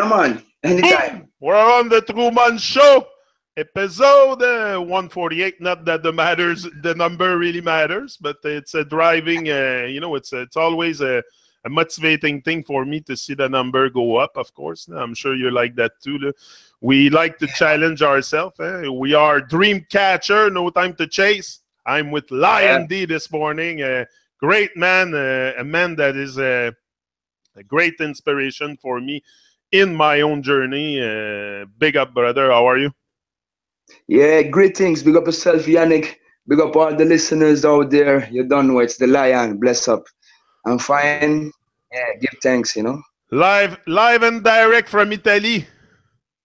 man. Anytime. We're on the Tru-mon show, episode 148. Not that the number really matters, but it's a driving. It's always a motivating thing for me to see the number go up. Of course, I'm sure you're like that too. We like to challenge ourselves. We are dream catcher. No time to chase. I'm with Lion D this morning. A great man, a man that is a great inspiration for me in my own journey. Big up, brother. How are you? Yeah, greetings. Big up yourself, Yannick. Big up all the listeners out there. You don't know it's the Lion. Bless up. I'm fine. Yeah, give thanks. Live and direct from Italy.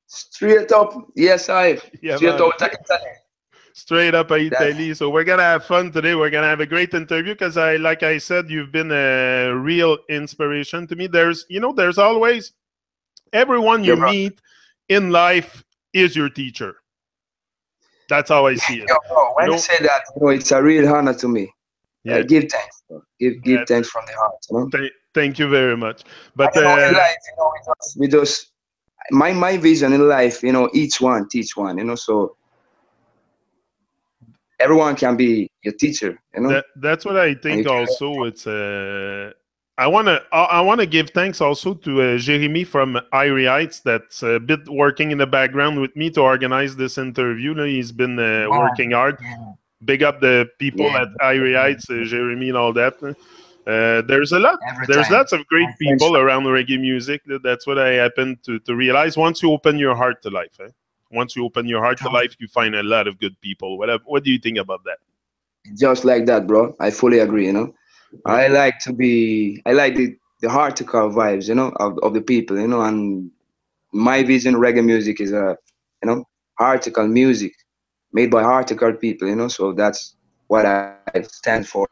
Straight up. Yes, Yeah, straight man. out of Italy. Straight up That's Italy. So we're gonna have fun today. We're gonna have a great interview because like I said, you've been a real inspiration to me. There's always everyone you your bro. meet in life is your teacher. That's how I see it. Yo, bro, You when you know, say that, it's a real honor to me. yeah. Give thanks, bro. Give That's thanks from the heart. Thank you very much. But And in life, we just my vision in life, each one teach one. So everyone can be your teacher. that's what I And you think. can. Also, it's I wanna give thanks also to Jeremy from Irie Heights that's a bit working in the background with me to organize this interview. He's been working hard. Big up the people Yeah, at Irie Heights, Jeremy and all that. There's a lot. every There's time. lots of great My friends. people around reggae music. That's what I happen to realize. Once you open your heart to life, once you open your heart to life, you find a lot of good people. What do you think about that? Just like that, bro. I fully agree. Yeah. I like the heartical vibes, of the people, and my vision reggae music is heartical music made by heartical people, so that's what I stand for.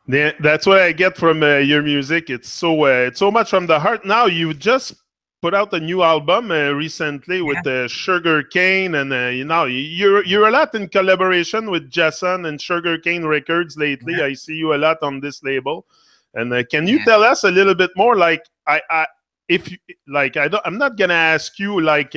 Yeah, that's what I get from your music. It's so much from the heart. Now you just put out a new album recently with Sugar Cane, and you're a lot in collaboration with Jason and Sugar Cane Records lately. I see you a lot on this label. And can you tell us a little bit more? Like if you, like I'm not gonna ask you like.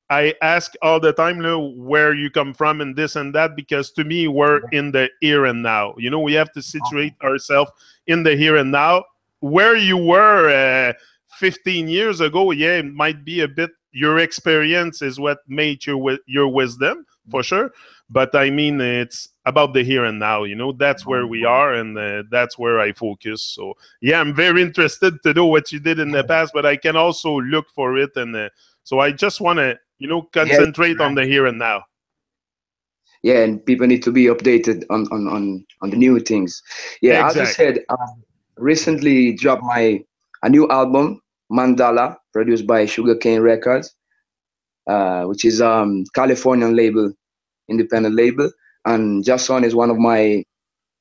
I ask all the time, where you come from and this and that, because to me, we're in the here and now. We have to situate ourselves in the here and now. Where you were 15 years ago, it might be a bit, your experience is what made your wisdom, for sure. But I mean, it's about the here and now. That's where we are, and that's where I focus. So, I'm very interested to know what you did in the past, but I can also look for it. And so I just want to, concentrate on the here and now. Yeah, and people need to be updated on the new things. Yeah, as you Exactly. said, recently dropped a new album, Mandala, produced by Sugarcane Records, which is Californian label, independent label, and Jason is one of my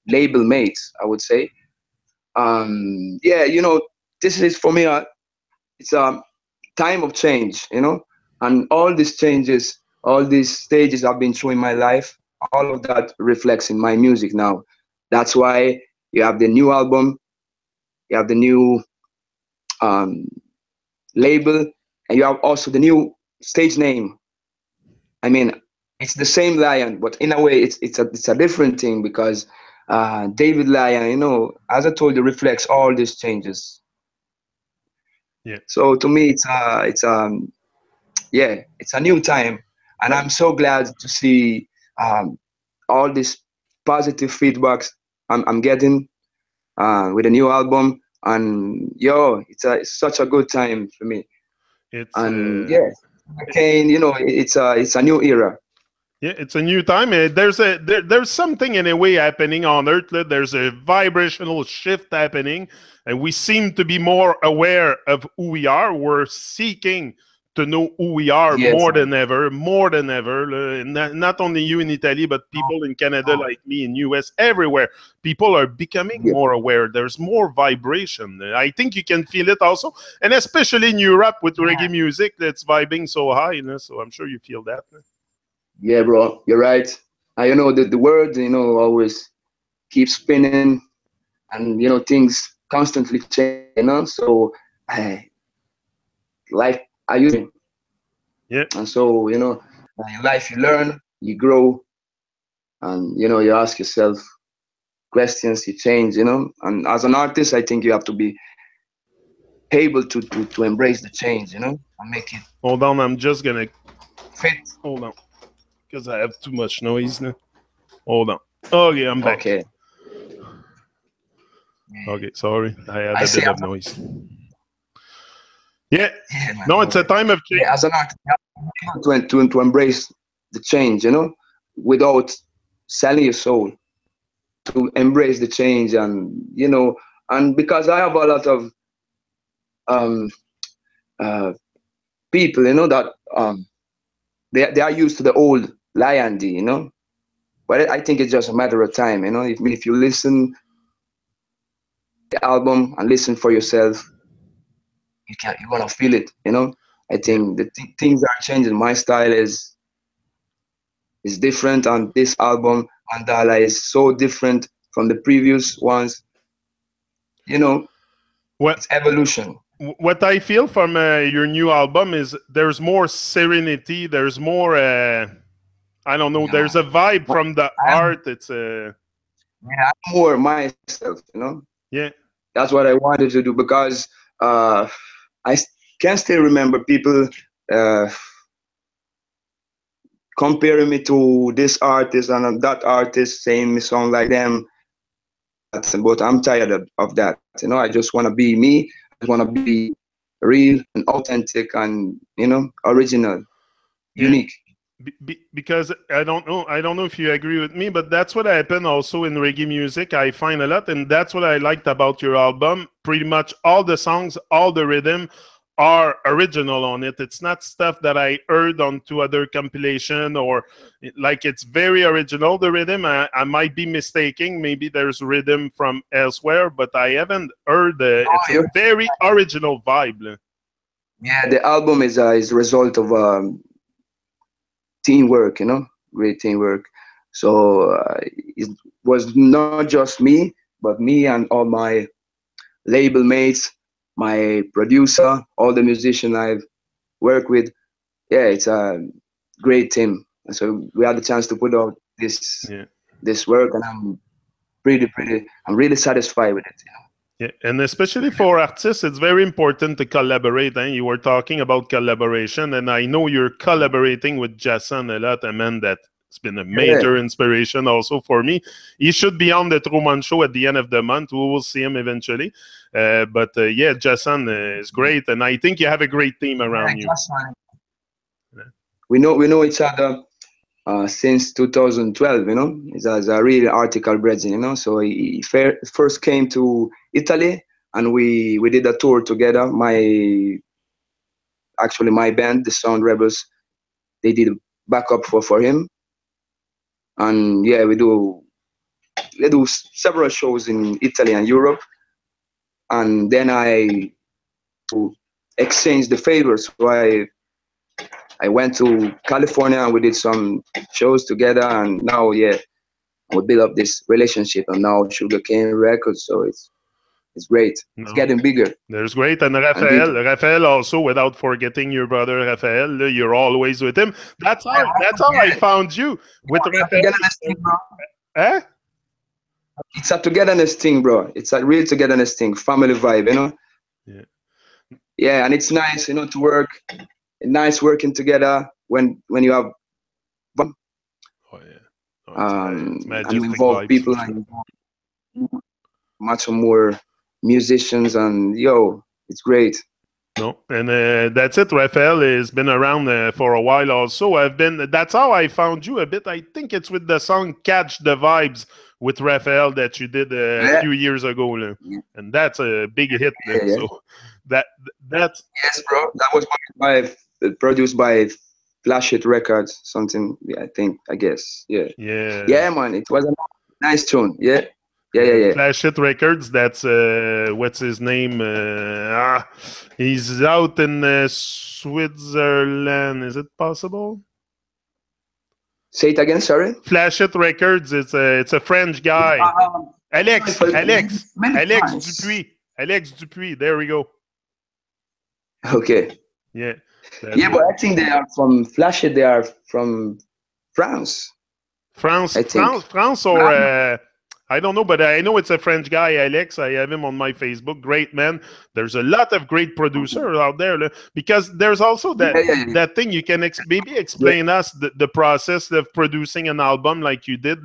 label mates, I would say. This is for me. It's a time of change, and all these changes, all these stages I've been through in my life, all of that reflects in my music now. That's why you have the new album, you have the new um, label, and you have also the new stage name. I mean, it's the same Lion, but in a way, it's a different thing because David Lion, as I told you, reflects all these changes. Yeah. So to me, it's a new time, and I'm so glad to see all this positive feedbacks I'm getting with a new album, and it's such a good time for me. It's And again, it's a new era. it's a new time. There's something in a way happening on Earth. There's a vibrational shift happening, and we seem to be more aware of who we are. We're seeking to know who we are Yes, more than ever, more than ever. Not only you in Italy, but people in Canada like me, in US, everywhere. People are becoming more aware. There's more vibration. I think you can feel it also, and especially in Europe with reggae music that's vibing so high. So I'm sure you feel that. yeah, bro, you're right. The world, always keeps spinning, and things constantly change. So life I used to. Yeah. And so, you know, in life you learn, you grow, and you know, you ask yourself questions, you change, you know. And as an artist, I think you have to be able to embrace the change, you know, and make it Hold on, I'm just gonna fit. hold on because I have too much noise now. Hold on. Okay, I'm back. Okay. Okay, sorry, I had I a say, bit of noise. Yeah, yeah, man, no, no it's a worries. time of change. Yeah, as an artist, you have to embrace the change, you know, without selling your soul, to embrace the change. And you know, and because I have a lot of um uh people, you know, that they are used to the old lion D, you know. But I think it's just a matter of time, you know. If you listen the album and listen for yourself, you're gonna feel it, you know. I Yeah. think the things are changing. My style is different on this album. Mandala is so different from the previous ones. You know, What it's evolution. what I feel from your new album is there's more serenity. There's more. I don't know. Yeah, There's man. a vibe from the I'm, art. It's yeah, I'm more myself, you know. yeah. That's what I wanted to do because uh, can still remember people uh, comparing me to this artist and that artist, saying me song like them. But I'm tired of that. You know, I just want to be me. I just want to be real and authentic and, you know, original, Yeah. unique. Because I don't know if you agree with me, but that's what happened also in reggae music. I find a lot, and that's what I liked about your album. Pretty much all the songs, all the rhythm are original on it. It's not stuff that I heard on two other compilation or like it's very original. The rhythm, I might be mistaking. Maybe there's rhythm from elsewhere, but I haven't heard. It's a Oh, very original vibe. yeah, the album is a result of teamwork, you know, great teamwork. So it was not just me, but me and all my label mates, my producer, all the musicians I've worked with. Yeah, it's a great team. And so we had the chance to put out Yeah. this work, and I'm really satisfied with it. Yeah, and especially for artists, it's very important to collaborate. You were talking about collaboration, and I know you're collaborating with Jason a lot, and man, that's been a Yeah, major inspiration also for me. He should be on the Tru-mon show at the end of the month. We will see him eventually. But yeah, Jason is great, and I think you have a great team yeah, around you. that's fine. We know each other since 2012. You know, it's a real article brethren. You know, so he first came to Italy, and we did a tour together. My band, the Sound Rebels, they did a backup for him, and yeah, we do several shows in Italy and Europe, and then I exchanged the favors. So I went to California and we did some shows together, and now yeah, we built up this relationship, and now Sugarcane Records. So it's great. It's No, getting bigger there's great, and and bigger. Raphael also, without forgetting your brother Raphael, you're always with him. That's how I Yeah, found you with it's a Raphael. togetherness thing, bro. Eh? It's a togetherness thing, bro. It's a real togetherness thing, family vibe, you know. Yeah. Yeah, and it's nice, you know, to work. Nice working together when you have Oh yeah. No, it's and you majestic involve vibes for people sure. and much more musicians, and yo, it's great. No, and that's it. Raphael has been around for a while. Also, That's how I found you a bit. I think it's with the song "Catch the Vibes" with Raphael that you did a Yeah, few years ago, yeah, and that's a big hit. yeah. So that that's Yes, bro. That was produced by Flash It Records, something. Yeah, I guess. Yeah, yeah. yeah, man. It was a nice tune. Yeah, yeah, yeah, yeah. Flash It Records. That's what's his name? He's out in Switzerland. Is it possible? Say it again. Sorry. Flash It Records. It's a French guy. Alex, Alex, Many Alex times. Dupuis. Alex Dupuis. There we go. Okay. Yeah, that's Yeah, it. but I think they are from Flashy. They are from France, France, I think. France, France, But or I'm not. I don't know, but I know it's a French guy, Alex. I have him on my Facebook. Great man. There's a lot of great producers out there because there's also Yeah, yeah, yeah, that thing you can maybe yeah. explain us the process of producing an album like you did.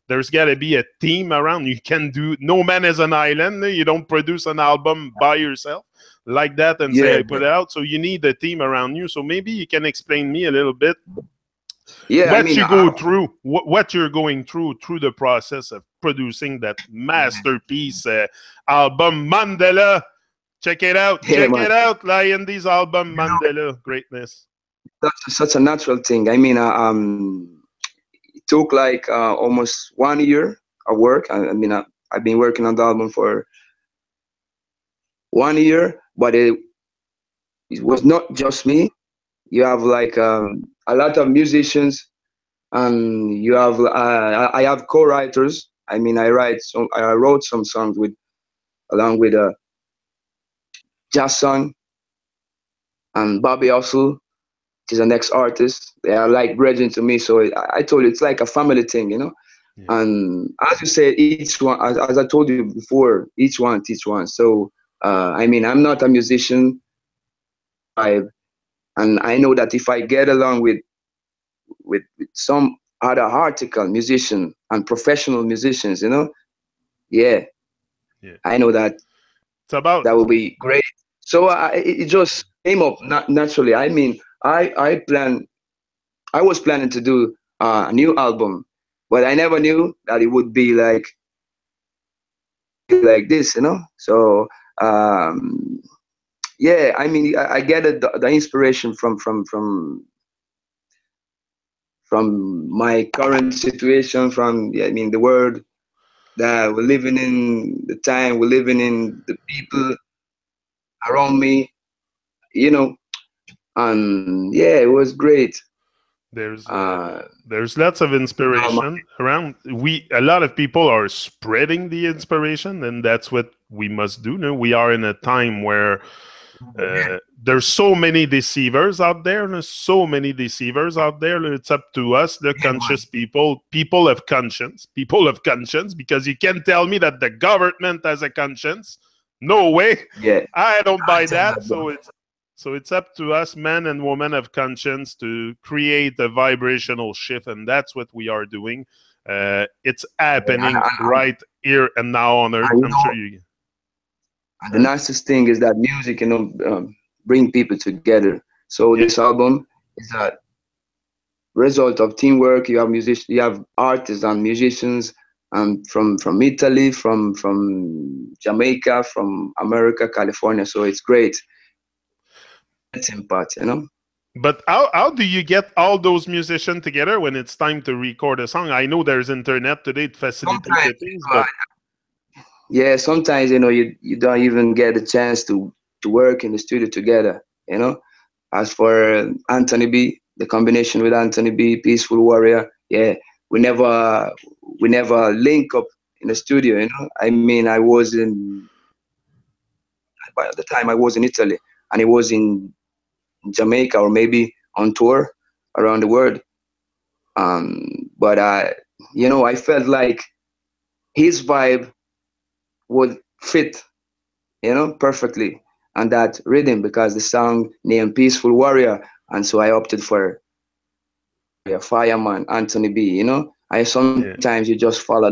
There's got to be a team around. You can do no man is an island. You don't produce an album by yourself like that and say Yeah, I put it out. So you need a team around you. So maybe you can explain me a little bit yeah. I what mean, you go through, what you're going through the process of producing that masterpiece album Mandela. yeah, Check man. it out, Lion. These album You know, Mandela greatness. that's such a natural thing. I mean, it took like almost 1 year of work. I mean, I've been working on the album for 1 year, but it was not just me. You have like a lot of musicians, and you have I have co-writers. I mean, I wrote some songs with along with Jason and Bobby Hustle. He's an ex-artist. They are like brethren to me. So I told you, it's like a family thing, you know. Yeah. And as you said, each one, as I told you before, each one teach one. So I mean, I'm not a musician, and I know that if I get along with some other article musician and professional musicians, you know, yeah, Yeah. I know that It's about that will be great. So it just came up naturally. I mean, I was planning to do a new album, but I never knew that it would be like this, you know. So yeah, I mean, I get it, the inspiration from my current situation, from yeah, I mean the world that we're living in, the time we're living in, the people around me, you know, and yeah, it was great. there's uh, Uh, there's lots of inspiration around. A lot of people are spreading the inspiration, and that's what we must do. No, we are in a time where there's so many deceivers out there. There's so many deceivers out there. It's up to us, the conscious people, people of conscience, because you can tell me that the government has a conscience. No way. yeah, I don't I buy tell that. that, bro. So it's up to us, men and women of conscience, to create a vibrational shift, and that's what we are doing. It's Yeah, happening right here and now on Earth. and you I'm sure know, you. and the Huh? nicest thing is that music, you know, bring people together. So Yeah. this album is a result of teamwork. You have musicians, you have artists and musicians, from Italy, from Jamaica, from America, California. So it's great. It's impact, you know. But how do you get all those musicians together when it's time to record a song? I know there's internet today to facilitate Sometimes, the things, but yeah, sometimes you know you don't even get a chance to work in the studio together. You know, as for Anthony B, the combination with Anthony B, Peaceful Warrior, yeah, we never we never link up in the studio. You know, I mean, I was in by the time I was in Italy, and he was in Jamaica or maybe on tour around the world. But you know, I felt like his vibe would fit, you know, perfectly on that rhythm because the song named Peaceful Warrior, and so I opted for Fireman Anthony B. You know, I yeah, sometimes you just follow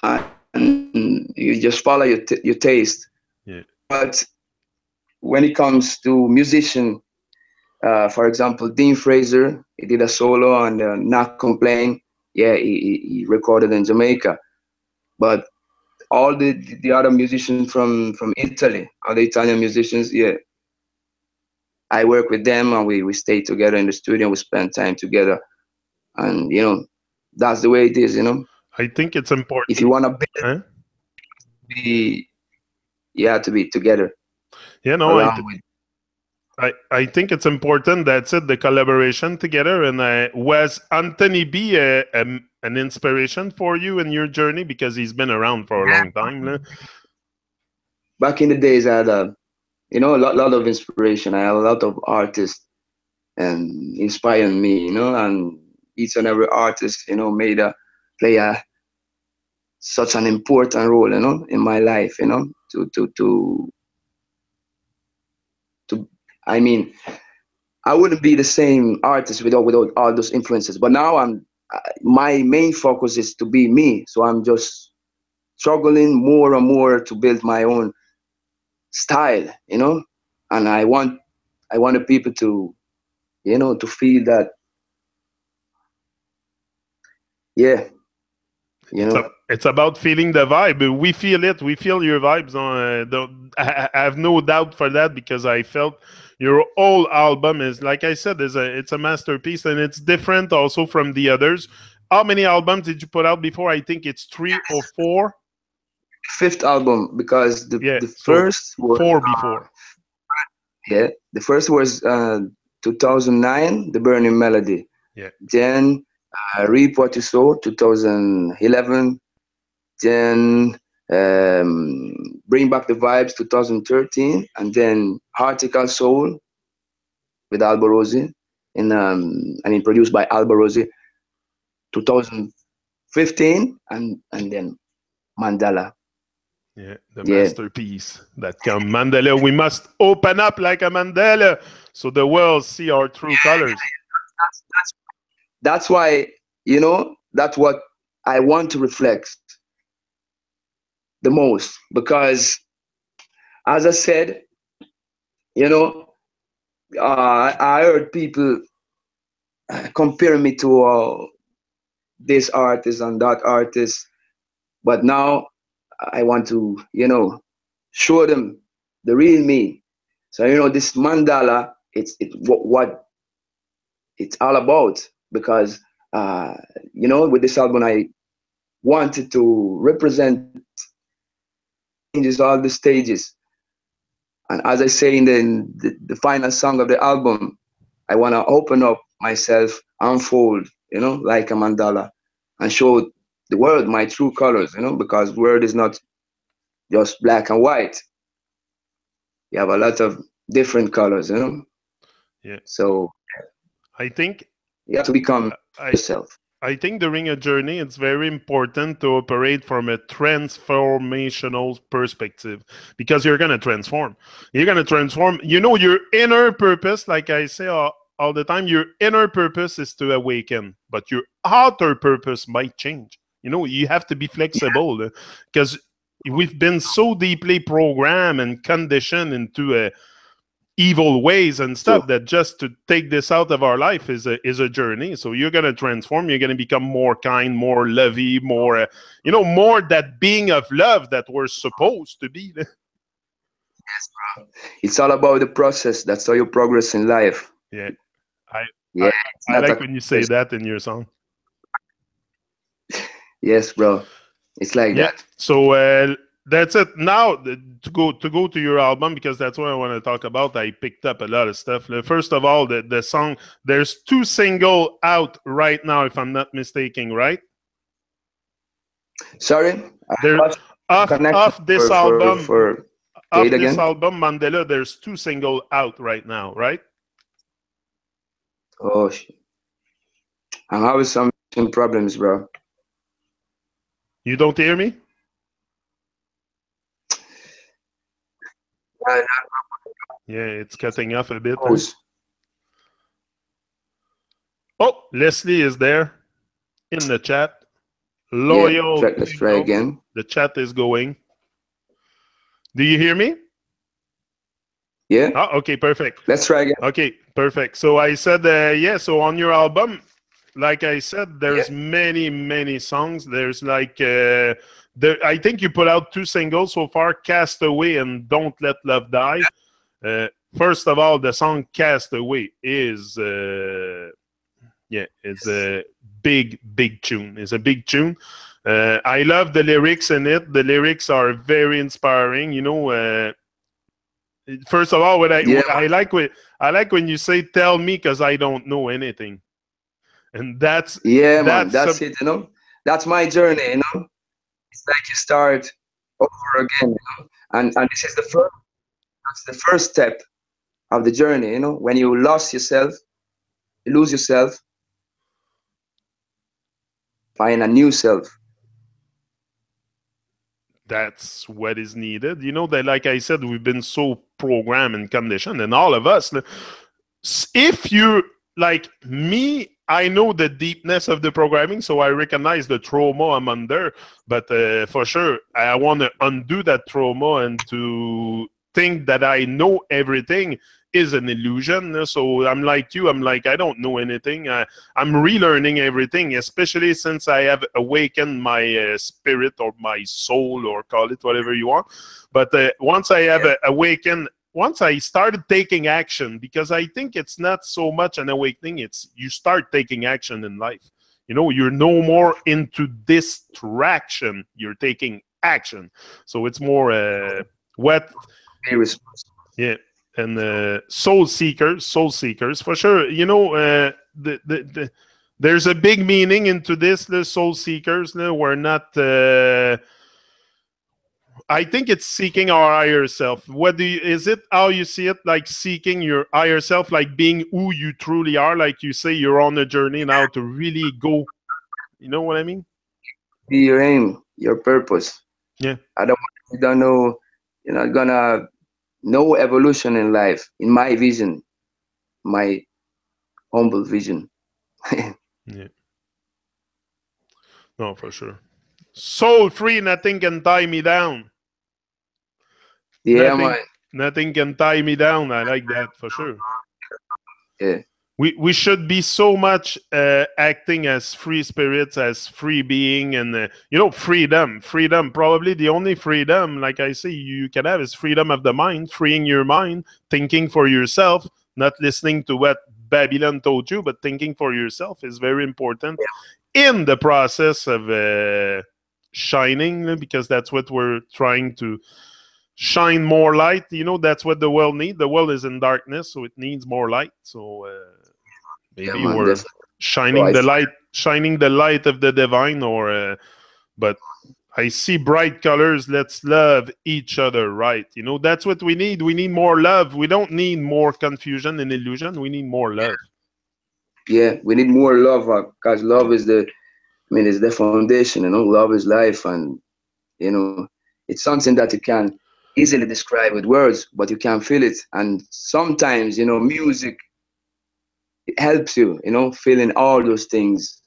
and you just follow your taste. yeah, But when it comes to musician, for example, Dean Fraser, he did a solo on Not Complain. Yeah, he recorded in Jamaica. But all the other musicians from Italy, all the Italian musicians, yeah, I work with them and we stay together in the studio. We spend time together, and you know, that's the way it is. You know, I think it's if you important. wanna Huh? be, you have to be together You know, along with. I think it's important. That's it, the collaboration together. And was Anthony B an inspiration for you in your journey, because he's been around for a long time? Back in the days, I had You know, lot of inspiration. I have a lot of artists and inspiring me. You know, and each and every artist, you know, made a play a such an important role. You know, in my life. You know, to. I mean, I wouldn't be the same artist without all those influences. But now my main focus is to be me. So I'm just struggling more and more to build my own style, you know. And I want the people to, you know, to feel that, yeah, you know. It's about feeling the vibe. We feel it. We feel your vibes. I have no doubt for that because I felt your whole album is, like I said, it's a masterpiece and it's different also from the others. How many albums did you put out before? I think it's 3 or 4. Fifth album because Yeah, the so first was 4 before. yeah, the first was 2009, The Burning Melody. Yeah, Then Reap What You Sow, 2011. Then Bring Back the Vibes, 2013, and then Heartical Soul with Alba Rosie, produced by Alba Rosie, 2015, and then Mandala. yeah, the Yeah, masterpiece that come Mandela. We must open up like a Mandela so the world see our true colors. that's why, you know, that's what I want to reflect the most because, as I said, you know, I heard people compare me to this artist and that artist, but now I want to, you know, show them the real me. So you know, this mandala, it's what it's all about because you know, with this album, I wanted to represent changes all the stages, and as I say in the final song of the album, I want to open up myself, unfold, you know, like a mandala, and show the world my true colors, you know, because world is not just black and white. You have a lot of different colors, you know. Yeah, So I think you have to become I yourself. I think during a journey, it's very important to operate from a transformational perspective because you're going to transform. You're going to transform. You know, your inner purpose, like I say all the time, your inner purpose is to awaken, but your outer purpose might change. You know, you have to be flexible because we've been so deeply programmed and conditioned into a evil ways and True. stuff that just to take this out of our life is a journey. So you're going to transform, you're going to become more kind, more lovey, more you know, more that being of love that we're supposed to be. It's all about the process. That's how you progress in life. Yeah, i Yeah, i, it's I not a like when you say contest. that in your song. Yes, bro. It's like Yeah, that. so that's it. Now to go to your album because that's what I want to talk about. I picked up a lot of stuff. First of all, the song, there's 2 single out right now if I'm not mistaken, right? Sorry, I There, lost connection off this album, for say it again. Mandela, there's 2 single out right now, right? Oh, I'm having some problems, bro. You don't hear me? Uh, Yeah, it's cutting off a bit. Pause. Oh, Leslie is there in the chat. Yeah, Loyal let's try people. again. The chat is going. Do you hear me? Yeah, Oh, okay, perfect. let's try again. Okay, perfect. So I said, yeah, so on your album, like I said, there's Yeah, many songs. There's like, I think you put out 2 singles so far, Castaway and Don't Let Love Die. First of all, the song Castaway is, yeah, it's a big tune. It's a big tune. I love the lyrics in it. The lyrics are very inspiring. You know, first of all, yeah, I like when you say "tell me" because I don't know anything, and yeah, man. that's That's some, it. You know, that's my journey. You know, it's like you start over again. You know, and this is the first. That's the first step of the journey. You know, when you lost yourself, you lose yourself, find a new self. That's what is needed. You know, that, like I said, we've been so programmed and conditioned, and all of us. If you like me, I know the deepness of the programming, so I recognize the trauma I'm under. But for sure, I want to undo that trauma and to think that I know everything is an illusion. So I'm like you. I'm like, I don't know anything. I'm relearning everything, especially since I have awakened my spirit or my soul, or call it whatever you want. But once I have awakened, once I started taking action, because I think it's not so much an awakening, it's you start taking action in life. You know, you're no more into distraction, you're taking action. So it's more what, yeah, and soul seekers, for sure. You know, there's a big meaning into this, the soul seekers. We're not... I think it's seeking our higher self. What do you, is it how you see it? Like seeking your higher self, like being who you truly are. Like you say, you're on a journey now to really go. You know what I mean? Be your aim, your purpose. Yeah. You don't know. You're not gonna know evolution in life. In my vision, my humble vision. Yeah. No, for sure. Soul free, nothing can tie me down. Yeah, nothing, man. nothing can tie me down. I like that for sure. Yeah. We should be so much acting as free spirits, as free being, and you know, freedom. Probably the only freedom, like I say, you can have is freedom of the mind, freeing your mind, thinking for yourself, not listening to what Babylon told you, but thinking for yourself is very important in the process of shining, because that's what we're trying to shine more light. You know, that's what the world needs. The world is in darkness, so it needs more light. So maybe man, we're shining so the light of the divine, or but I see bright colors. Let's love each other, right? You know, that's what we need. We need more love. We don't need more confusion and illusion. We need more love. yeah, we need more love, because love is it's the foundation. You know, love is life, and you know, it's something that you can easily describe with words, but you can feel it. And sometimes, you know, music, it helps you, you know, feeling all those things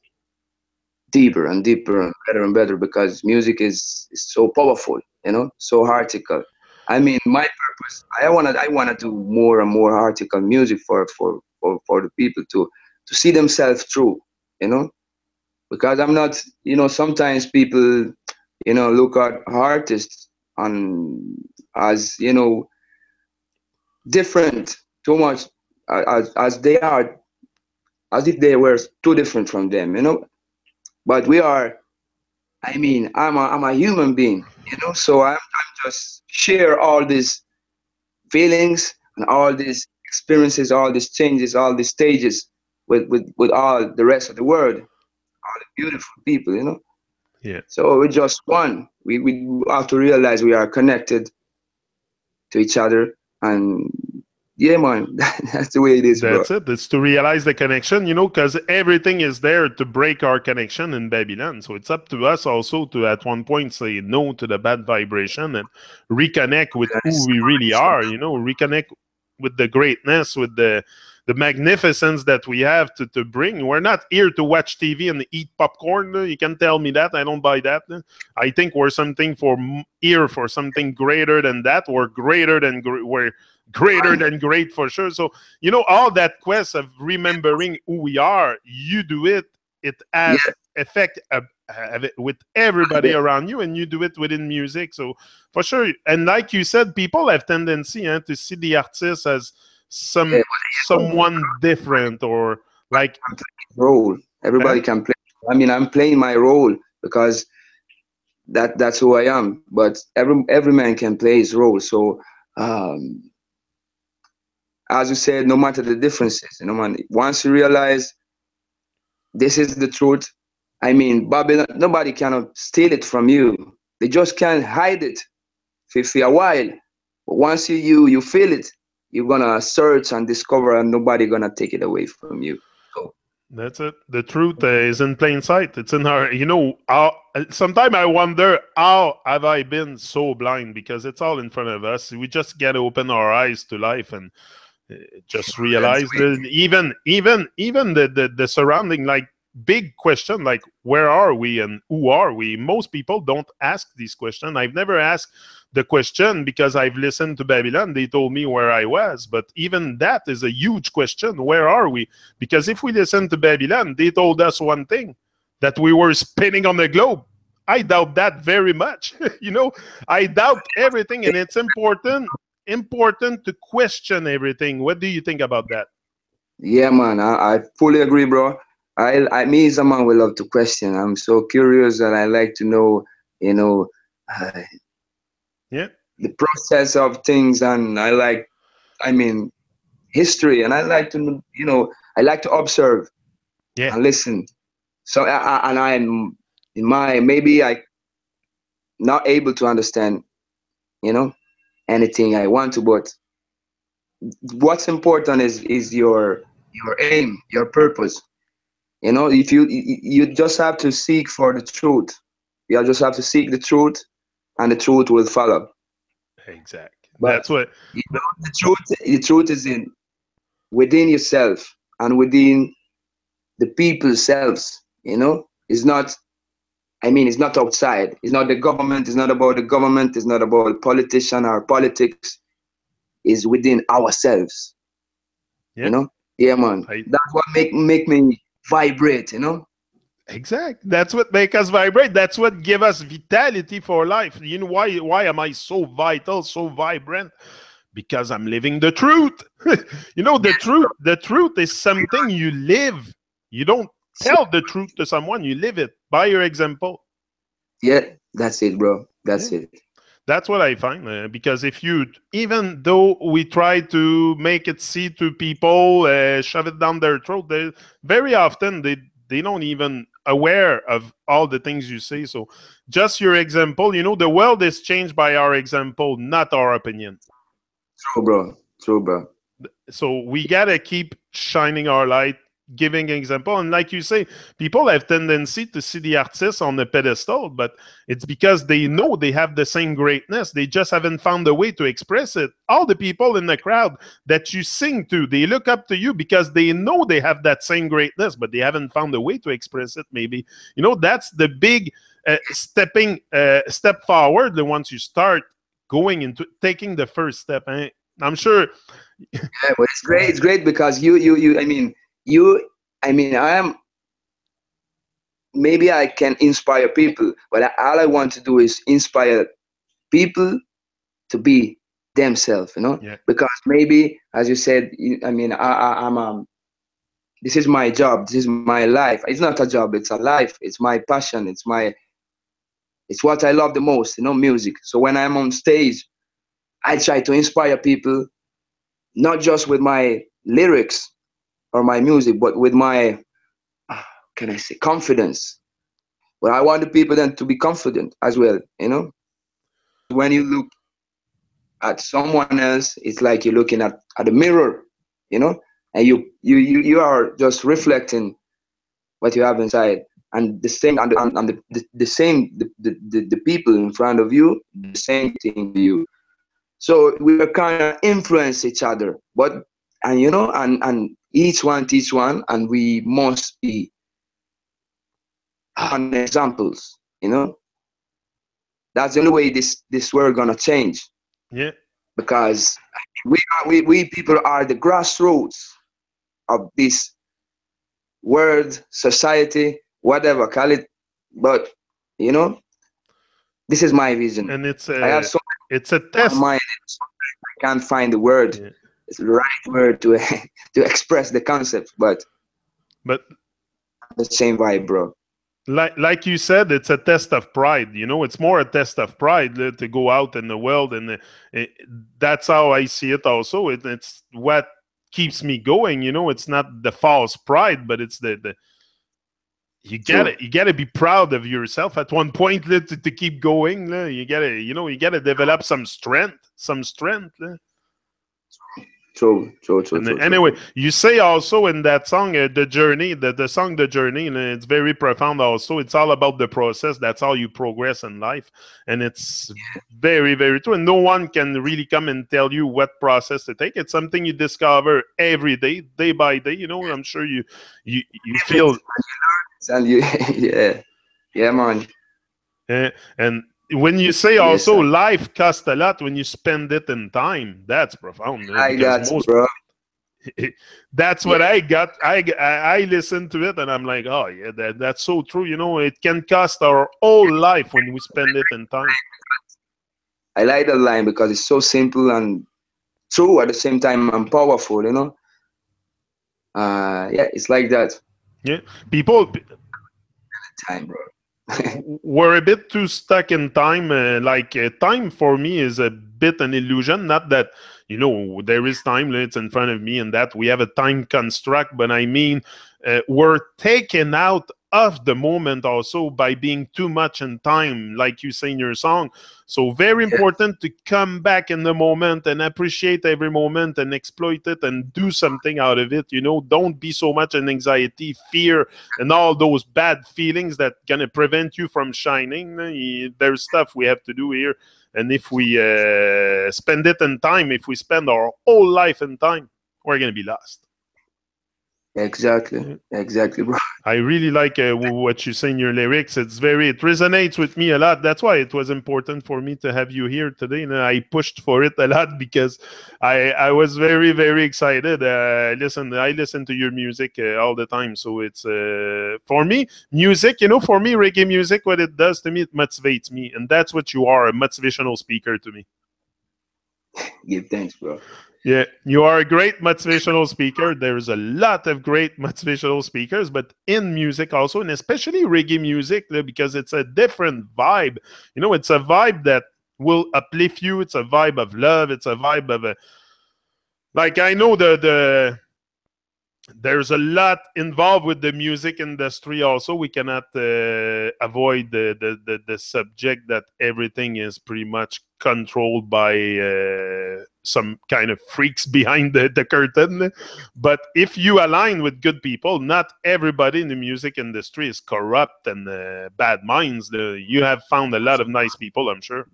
deeper and deeper and better, because music is so powerful, you know, so article. I mean, my purpose, I wanna do more and more article music for the people to see themselves through, you know, because I'm not, you know, sometimes people, you know, look at artists on as, you know, different too much, as they are, as if they were too different from them, you know. But we are, I mean, I'm a human being, you know, so I'm just share all these feelings and all these experiences, all these changes, all these stages with all the rest of the world, all the beautiful people, you know. Yeah. So we're just one. We have to realize we are connected to each other, and yeah, man, that's the way it is, bro. That's it. It's to realize the connection, you know, because everything is there to break our connection in Babylon. So it's up to us also to, at one point, say no to the bad vibration and reconnect with who we really are, you know, reconnect with the greatness, with the magnificence that we have to bring. We're not here to watch TV and eat popcorn. You can tell me that. I don't buy that. I think we're something here for something greater than that. We're greater than we're greater than great for sure. So, you know, all that quest of remembering who we are, you do it. It has effect with everybody around you, and you do it within music. So for sure. And like you said, people have tendency to see the artist as someone different, or like role. Everybody can play. I mean, I'm playing my role because that's who I am. But every man can play his role. So as you said, no matter the differences, you know, man, once you realize this is the truth, I mean, Babylon, nobody cannot steal it from you. They just can't hide it for a while. once you feel it, you're gonna search and discover, and nobody gonna take it away from you. So That's it. The truth is in plain sight. It's in our, sometimes I wonder how have I been so blind, because it's all in front of us. We just got to open our eyes to life and just that's realize sweet. that even the surrounding, like, big question, like, where are we and who are we? Most people don't ask these questions. I've never asked the question because I've listened to Babylon. They told me where I was, but even that is a huge question. Where are we? Because if we listen to Babylon, they told us one thing, that we were spinning on the globe. I doubt that very much. I doubt everything, and it's important to question everything. What do you think about that? Yeah, man, I fully agree, bro. Me as a man will love to question. I'm so curious and I like to know, you know, uh, Yeah, the process of things, and I mean, history, and I like to, I like to observe yeah, and listen. So, and I'm in my maybe I not able to understand, you know, anything I want to, but what's important is your aim, your purpose. If you just have to seek for the truth. You just have to seek the truth, and the truth will follow. exactly. But That's what. the truth is in within yourself and within the people's selves. It's not. I mean, it's not outside. It's not the government. It's not about the government. It's not about politician or politics. It's within ourselves. Yeah, Yeah, man. I That's what make me vibrate. exact. That's what make us vibrate. That's what give us vitality for life. You know why am I so vital, so vibrant? Because I'm living the truth. The truth. The truth is something you live. You don't So, tell the truth to someone. You live it by your example. yeah, that's it, bro. That's Yeah. it. That's what I find, because if you, even though we try to make it see to people, shove it down their throat, they very often they don't even aware of all the things you say. So just your example, the world is changed by our example, not our opinion. True, bro. True, bro. So we gotta keep shining our light, giving example. And like you say, people have tendency to see the artists on the pedestal, but it's because they know they have the same greatness. They just haven't found a way to express it. All the people in the crowd that you sing to, they look up to you because they know they have that same greatness, but they haven't found a way to express it. Maybe that's the big step forward. The once you start going into taking the first step, I'm sure. Yeah, but it's great. It's great because you. I mean, you. I mean, I am. Maybe I can inspire people, but all I want to do is inspire people to be themselves. Yeah. Because maybe, as you said, I mean, I'm. This is my job. This is my life. It's not a job. It's a life. It's my passion. It's what I love the most. Music. So when I'm on stage, I try to inspire people, not just with my lyrics or my music, but with my, can I say, confidence. But I want the people then to be confident as well. When you look at someone else, it's like you're looking at a mirror, you know, and you are just reflecting what you have inside. And the same, and the same, the people in front of you, the same thing to you. So we are kind of influence each other, but and each one teach one, and we must be on examples. That's the only way this world gonna change, Yeah. because we people are the grassroots of this world, society, whatever call it. But you know this is my vision. And it's I have a so it's a much in my test. mind. I can't find the word, Yeah. it's the right word to to express the concept, but But the same vibe, bro. like you said, it's a test of pride. It's more a test of pride, to go out in the world, and it, that's how I see it. Also, it's what keeps me going. It's not the false pride, but it's the True. you gotta be proud of yourself at one point to keep going. You gotta, you gotta develop some strength. True. True. True. And True. True. anyway, True. you say also in that song, the journey, the song, the journey, and it's very profound. Also, it's all about the process. That's how you progress in life, and it's very, very true. And no one can really come and tell you what process to take. It's something you discover every day, day by day. I'm sure you feel. And you, yeah, yeah, man. And when you say Yes, also I life costs a lot when you spend it in time, that's profound like because that, most bro. that's Yeah, what I got. I listen to it and I'm like, oh yeah, that's so true. It can cost our whole life when we spend it in time. I like that line because it's so simple and true at the same time and powerful. Yeah, it's like that. Yeah, people Time, bro. we're a bit too stuck in time. Time for me is a bit an illusion. Not that there is time. It's in front of me, and that we have a time construct. But I mean, we're taken out of the moment also by being too much in time, like you say in your song. So very Yeah, important to come back in the moment and appreciate every moment and exploit it and do something out of it. Don't be so much in anxiety, fear, and all those bad feelings that gonna prevent you from shining. There's stuff we have to do here, and if we spend it in time, if we spend our whole life in time, we're gonna be lost. exactly, exactly, bro. I really like what you say in your lyrics. It resonates with me a lot. That's why it was important for me to have you here today. And I pushed for it a lot because I was very, very excited. I listen to your music all the time. So it's for me, music. For me, reggae music. What it does to me, it motivates me, and that's what you are—a motivational speaker to me. Give thanks, bro. Yeah, you are a great motivational speaker. There's a lot of great motivational speakers, but in music also, and especially reggae music, because it's a different vibe. It's a vibe that will uplift you. It's a vibe of love. It's a vibe of like I know there's a lot involved with the music industry also. We cannot avoid the subject that everything is pretty much controlled by some kind of freaks behind the curtain. But if you align with good people, not everybody in the music industry is corrupt and bad minds. You have found a lot of nice people, I'm sure.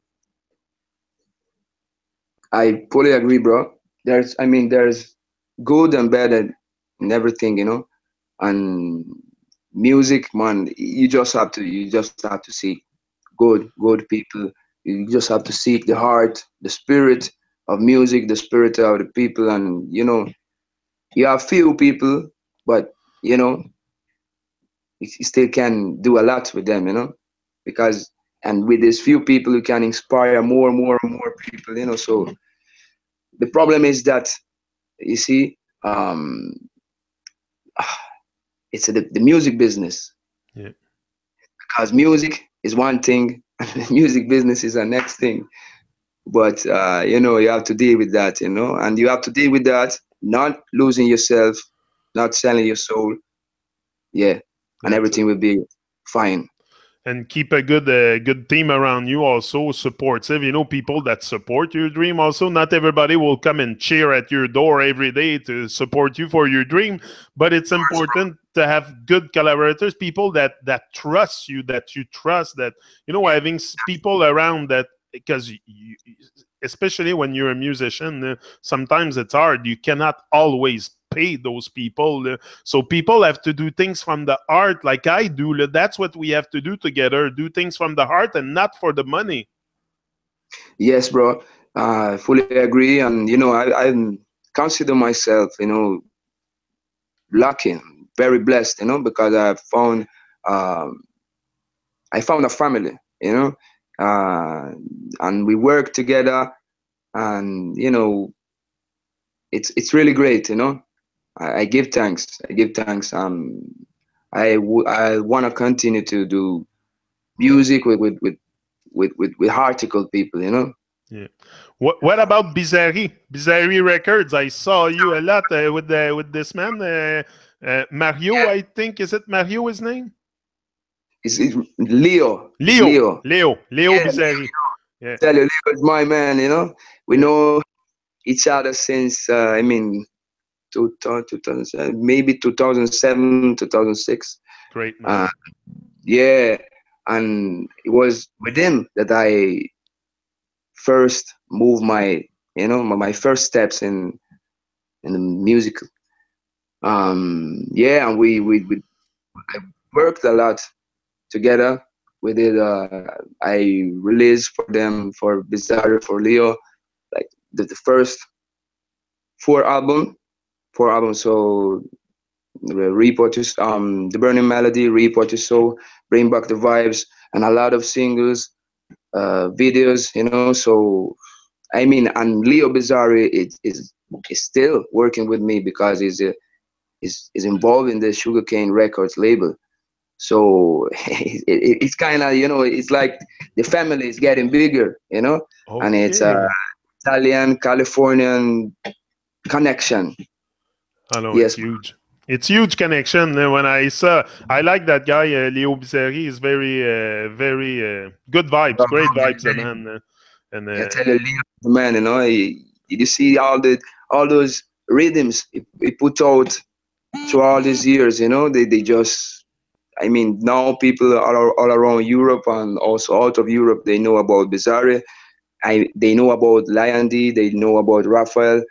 I fully agree, bro. There's good and bad in everything, and music, man. You just have to seek good people. You just have to seek the heart, the spirit of music, the spirit of the people, and you have few people, but you still can do a lot with them, because and with these few people you can inspire more and more and more people, so the problem is that you see, it's the music business, Yeah. because music is one thing and the music business is the next thing. But you have to deal with that, and you have to deal with that, not losing yourself, not selling your soul. Yeah, and That's it. everything will be fine. And keep a good team around you, also supportive, people that support your dream. Also, not everybody will come and cheer at your door every day to support you for your dream, but it's important to have good collaborators, people that trust you, that you trust, that having people around that, because especially when you're a musician, sometimes it's hard. You cannot always pay those people. So people have to do things from the heart, like I do. That's what we have to do together. Do things from the heart and not for the money. Yes, bro. I fully agree, and I consider myself, lucky, very blessed, because um, I found a family, uh, and we work together, and it's really great, I give thanks. I give thanks. I want to continue to do music with hearticle people, Yeah. What about Bizarre Records? I saw you a lot with this man, Mario. I think, is it Mario his name? It's Leo. It's Leo, Leo. Leo Yeah, Bizzari. Yeah, tell you, Leo is my man. We yeah, know each other since I mean 2007, maybe 2007, 2006. great Uh, man. yeah, and it was with him that I first moved my first steps in the music. Yeah, and we worked a lot together. We did. I released for them, for Bizarre, for Leo, like the first four album, four albums. So the Burning Melody, Reap What You Sow, Bring Back the Vibes, and a lot of singles, videos. So I mean, and Leo Bizarre is still working with me because he's involved in the Sugarcane Records label. So it's kind of, it's like the family is getting bigger, and it's Okay. Italian Californian connection. I know it's Yes, huge. It's huge connection. When I like that guy, Leo Bizzari. He's very good vibes, bro, great I vibes, tell you, man. And I tell you, Leo, man, you see all those rhythms he put out through all these years. They just, I mean, now people all around Europe and also out of Europe, they know about Bizarre. They know about Lion D. They know about Raphael,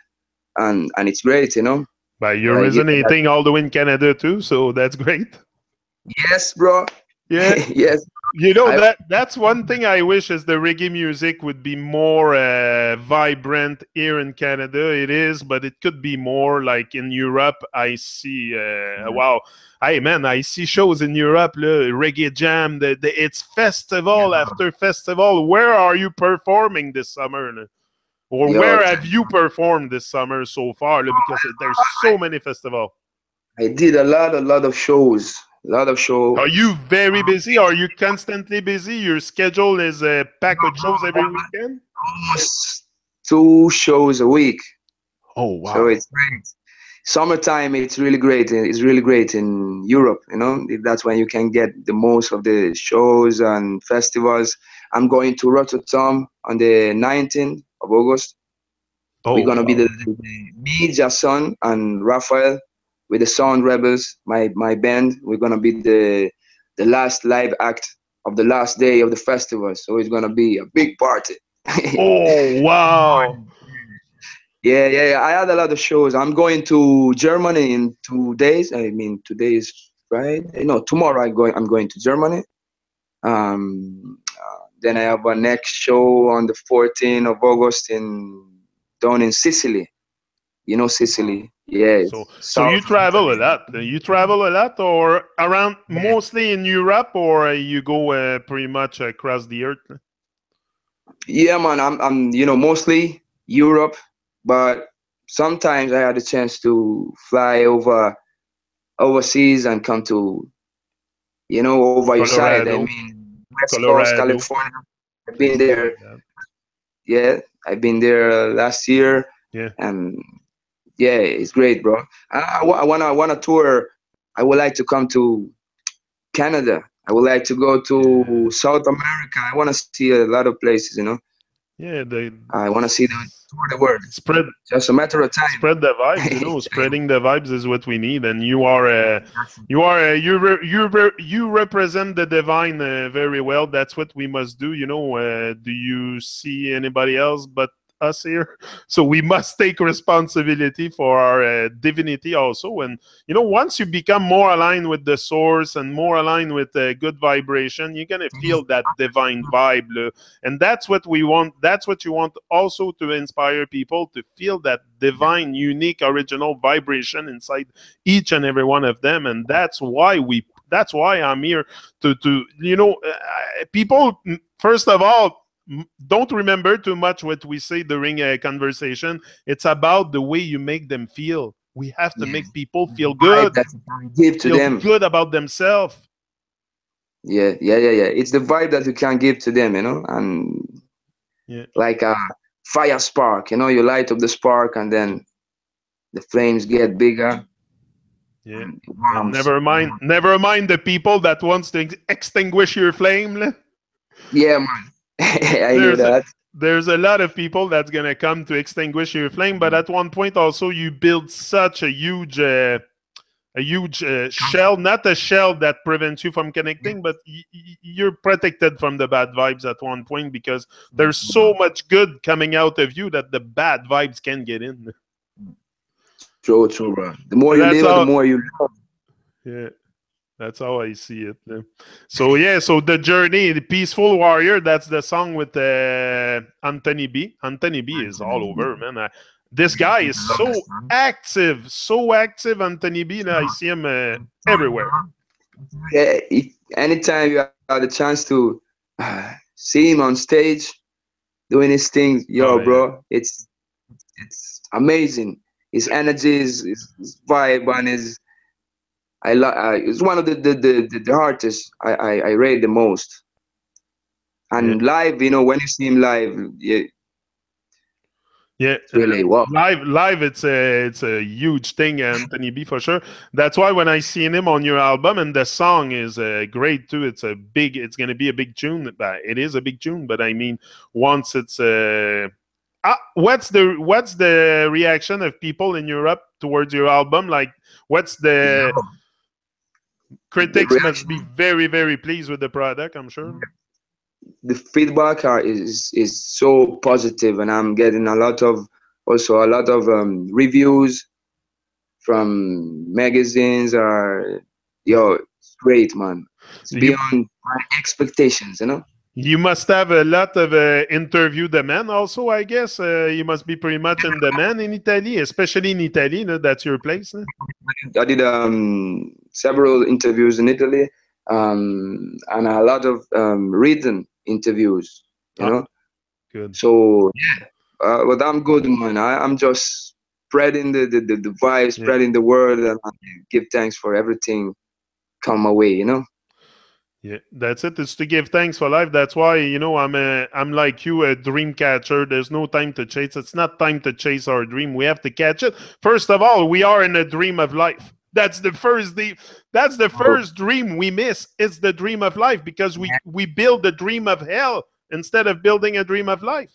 and it's great. but you're But I get that. resonating all the way in Canada too, so that's great. Yes, bro. Yeah. Yes. You know I that's one thing I wish is the reggae music would be more vibrant here in Canada. It is, but it could be more like in Europe. I see. Wow, hey man, I see shows in Europe. Reggae Jam. It's festival after festival. Where are you performing this summer? Or yo, where have you performed this summer so far? Because there's so many festivals. I did a lot of shows. A lot of show. Are you very busy? Are you constantly busy? Your schedule is packed with shows every weekend? Almost 2 shows a week. Oh, So wow. it's great. Summertime, it's really great. It's really great in Europe. That's when you can get the most of the shows and festivals. I'm going to Rotterdam on the 19th of August. We're Oh, gonna be wow. me, Jason, and Raphael with the Sound Rebels, my band. We're gonna be the last live act of the last day of the festival. So it's gonna be a big party. Oh, wow. Yeah, yeah, yeah. I had a lot of shows. I'm going to Germany in 2 days. I mean, today is Friday. No, tomorrow I'm going to Germany. Then I have a next show on the 14th of August down in Sicily. Wow. Sicily. Yeah, So, it's so south you of travel a Italy. lot. You travel a lot, or around mostly in Europe, or you go pretty much across the earth? Yeah, man. I'm mostly Europe, but sometimes I had a chance to fly overseas and come to over your side. I Colorado, mean, West Coast, Colorado, California. I've been places there. like that. Yeah, I've been there last year, Yeah. and yeah, it's great, bro. I wanna tour. I would like to come to Canada. I would like to go to Yeah. South America. I want to see a lot of places. Yeah. I want to see tour the world. Spread Just a matter of time. spread the vibes, spreading the vibes is what we need, and you represent the divine very well. That's what we must do. Do you see anybody else but us here? So we must take responsibility for our divinity also. And once you become more aligned with the source and more aligned with good vibration, you're gonna feel that divine vibe. And that's what we want. That's what you want also to inspire people to feel that divine, unique, original vibration inside each and every one of them. And that's why I'm here to people, first of all, don't remember too much what we say during a conversation. It's about the way you make them feel. We have to Yeah, make people the feel vibe good, that you can give to feel them. good about themselves. Yeah, yeah, yeah, yeah. It's the vibe that you can give to them, and Yeah. like a fire spark. You light up the spark, and then the flames get bigger. Yeah. And Wow. never mind the people that wants to extinguish your flame. Yeah, man. I knew There's a, that. there's a lot of people that's gonna come to extinguish your flame, but at one point also you build such a huge shell, not a shell that prevents you from connecting, but you're protected from the bad vibes at one point because there's so much good coming out of you that the bad vibes can get in. True, true, bro. The more you That's live, the how. more you love. Yeah. That's how I see it. So yeah, so the journey, the peaceful warrior. That's the song with Anthony B. Anthony B is all over, man. This guy is so active, so active. Anthony B. I see him everywhere. Yeah, anytime you have the chance to see him on stage doing his thing, Oh yo, yeah, bro, it's amazing. His energy, his vibe, and his it's one of the artists I rate the most. yeah. And live, you know, when you see him live, yeah, Yeah, it's really wow. live, it's a huge thing, Anthony B, for sure. That's why when I seen him on your album, and the song is great too. It's gonna be a big tune. But it is a big tune, but I mean, once it's what's the reaction of people in Europe towards your album? Like, what's the Yo, the critics must be reaction, very very pleased with the product, I'm sure. the feedback is so positive, and I'm getting a lot of reviews from magazines. Are yo, it's great, man. It's You beyond my expectations, you know. You must have a lot of interview demand also, I guess. You must be pretty much in demand in Italy, especially in Italy. No? That's your place. No? I did several interviews in Italy, and a lot of written interviews, you Ah, know. good. So, but I'm good, man. I'm just spreading the vibe, Yeah. spreading the word, and I give thanks for everything come my way, you know. Yeah, that's it. It's to give thanks for life. That's why I'm like you, a dream catcher. There's no time to chase. It's not time to chase our dream. We have to catch it. First of all, we are in a dream of life. That's the Oh, first dream we miss. It's the dream of life because we build the dream of hell instead of building a dream of life.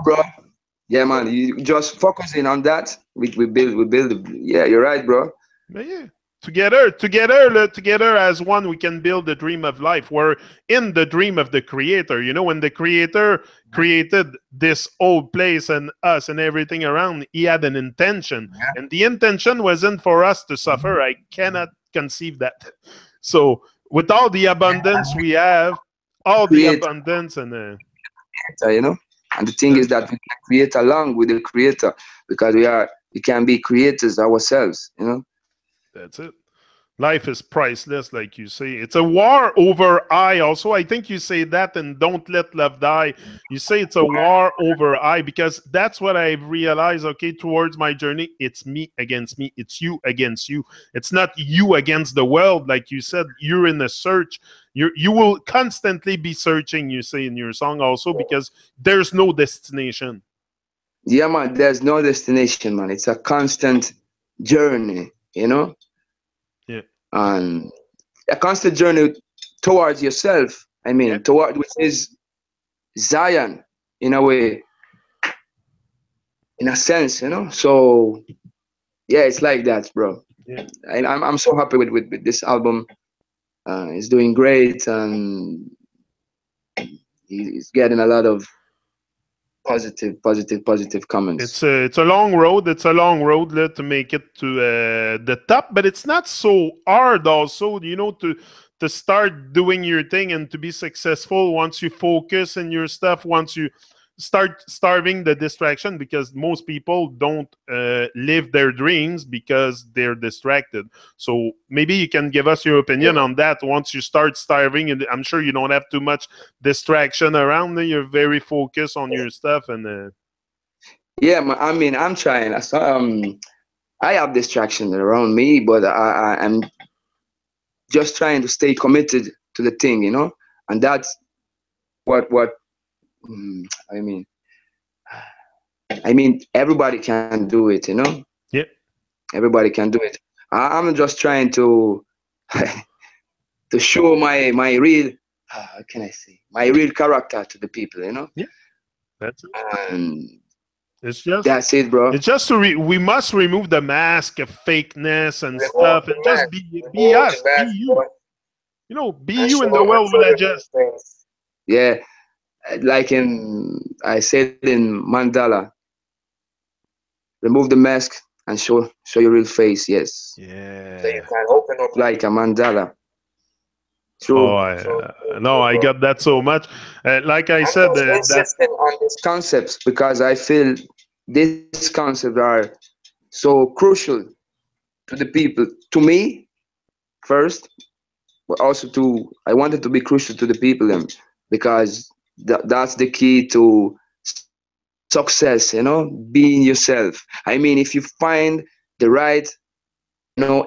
bro. Yeah, So man. You just focusing on that. We build. Yeah, you're right, bro. but yeah, together as one, we can build the dream of life. We're in the dream of the creator. When the creator created this old place and us and everything around, he had an intention, and the intention wasn't for us to suffer. I cannot conceive that. So, with all the abundance we have, all the Create, abundance, and you know. And the thing that, is that we can create along with the creator because we can be creators ourselves, you know. that's it. Life is priceless, like you say. It's a war over I. Also, I think you say that and Don't Let Love Die. You say it's a war over I because that's what I've realized. Okay, towards my journey, it's me against me. It's you against you. It's not you against the world, like you said. You're in a search. You will constantly be searching. You say in your song also because there's no destination. Yeah, man. There's no destination, man. It's a constant journey, you know, Yeah, and a constant journey towards yourself. I yeah, mean, toward which is Zion in a way, in a sense, you know. So yeah, it's like that, bro. yeah. And I'm so happy with this album. It's doing great, and he's getting a lot of positive comments. It's a long road. It's a long road to make it to the top, but it's not so hard. Also, to start doing your thing and to be successful once you focus in your stuff. Once you start starving the distraction, because most people don't live their dreams because they're distracted. So maybe you can give us your opinion on that. Once you start starving, and I'm sure you don't have too much distraction around. You're very focused on your stuff and. Yeah, I mean, I'm trying. I have distractions around me, but I'm just trying to stay committed to the thing, you know, and that's what I mean. I mean, everybody can do it, you know. Yeah. Everybody can do it. I'm just trying to to show my real, how can I say, my real character to the people, you know. Yeah, that's it. And It's just that's it, bro. it's just to we must remove the mask of fakeness and Remove stuff the and just mask. be Remove the us, be mask, you. bro. You know, be And you show and the and world show will the real adjust. face. Yeah, like I said in Mandala, remove the mask and show your real face. Yes, so you Yeah. can open up like a mandala. Oh, True. True. True, no, true, I bro. got that so much. Like I I'm said, just that insisting on these concepts because I feel these concepts are so crucial to the people. To me first, but also to I want it to be crucial to the people, because that's the key to success. You know, being yourself. I mean, if you find the right,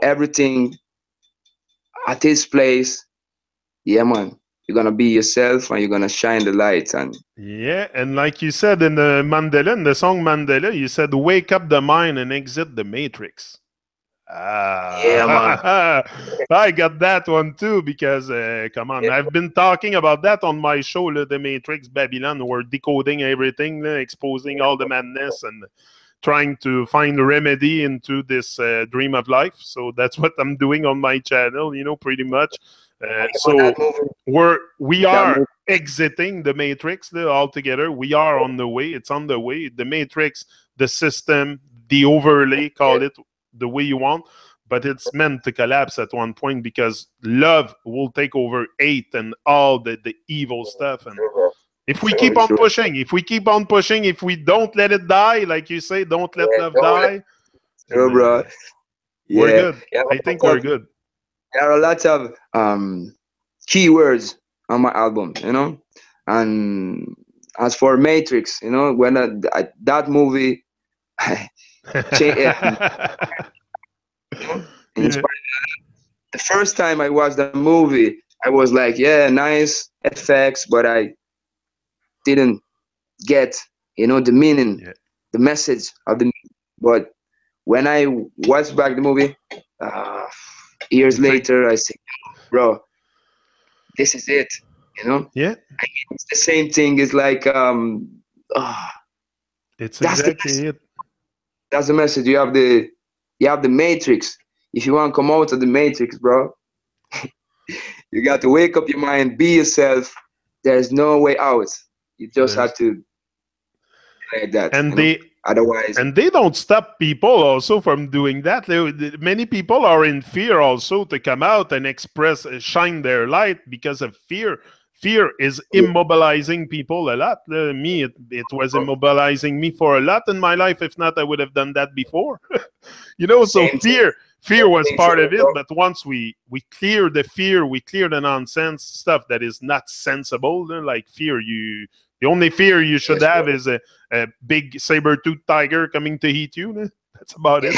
everything at its place, yeah, man, you're gonna be yourself and you're gonna shine the light. And yeah, and like you said in the Mandela, in the song Mandela, you said wake up the mind and exit the matrix. yeah, man. Ah, I got that one too because come on, Yeah, I've been talking about that on my show, The Matrix Babylon. We're decoding everything, exposing all the madness and trying to find a remedy into this dream of life. So that's what I'm doing on my channel, pretty much. but that So movie, we that are movie, exiting the matrix altogether. We are on the way. It's on the way. The matrix, the system, the overlay, yeah, call it the way you want, but it's meant to collapse at one point because love will take over hate and all the evil stuff. And true, bro. if we True, keep on true. pushing, if we don't let it die, like you say, don't let Yeah, love don't let, die, true, then bro. we're Yeah, good. yeah. I think we're good. There are a lot of keywords on my album, and as for Matrix, when that movie cha- Yeah. inspired. The first time I watched the movie, I was like, yeah, nice effects, but I didn't get, the meaning, Yeah. the message of the movie. But when I watched back the movie, uh, years It's like, later, I said, bro, this is it, you know? yeah, It's the same thing. It's like, ah, it's that's the exactly message. it. That's the message. You have the Matrix. If you want to come out of the Matrix, bro, you got to wake up your mind, be yourself. There's no way out. You just have There's to like that, and they Otherwise, and they don't stop people also from doing that. Many people are in fear also to come out and express, shine their light because of fear. Fear is yeah, immobilizing people a lot. It was immobilizing me for a lot in my life. If not, I would have done that before. So same thing. fear Same was thing, part true, of it. bro. But once we clear the fear, we clear the nonsense stuff that is not sensible. Like fear, the only fear you should Yes, bro. have is a big saber-toothed tiger coming to eat you. That's about it.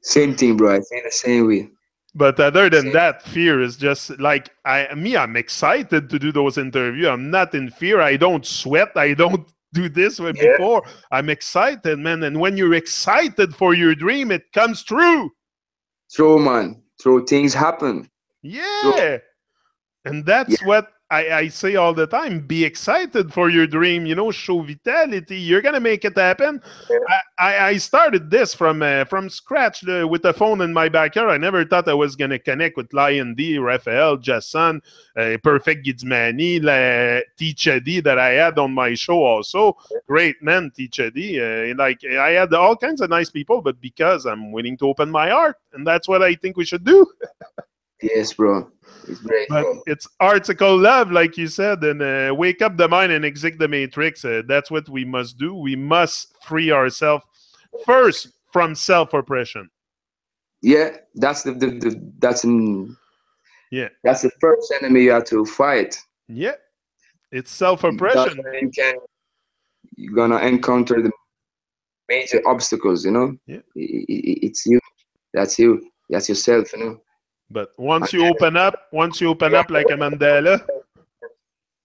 Same thing, bro. I feel the same way. But other than Same. that, fear is just like I'm excited to do those interviews. I'm not in fear. I don't sweat. I don't do this way Yeah, before. I'm excited, man. And when you're excited for your dream, it comes true. true, man. True, things happen. True. Yeah. And Yeah, that's what I say all the time. Be excited for your dream, show vitality. You're going to make it happen. I started this from scratch with the phone in my backyard. I never thought I was going to connect with Lion D, Raphael, Jason, Perfect Gizmani, Teacher D that I had on my show also. Great man, Teacher D. Like I had all kinds of nice people, but because I'm willing to open my heart, and that's what I think we should do. yes, bro. It's great, But bro. it's article love, like you said, and wake up the mind and exit the matrix. That's what we must do. We must free ourselves first from self-oppression. Yeah, Yeah, that's the first enemy you have to fight. yeah, it's That's self-oppression. where you're gonna encounter the major obstacles. Yeah, It's you. That's you. That's yourself. but And once you open you have up like a Mandela,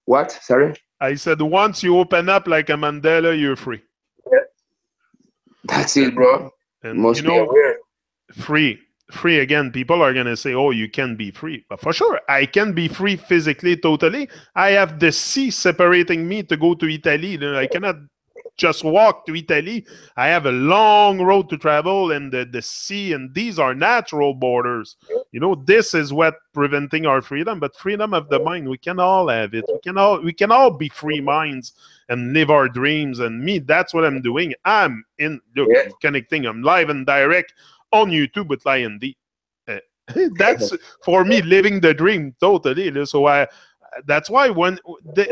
what? Sorry. I said, once you open up like a Mandela, you're free. Yeah. That's it, And bro. You and must be aware. free. Free again, people are gonna say, "Oh, you can be free," but for sure, I can be free physically, totally. I have the sea separating me to go to Italy. I cannot just walk to Italy. I have a long road to travel, and the sea, and these are natural borders. This is what preventing our freedom. But freedom of the mind, we can all have it. We can all be free minds and live our dreams. And me, that's what I'm doing. Look, Yeah. I'm connecting. I'm live and direct on YouTube with Lion D. That's for me living the dream totally. So that's why when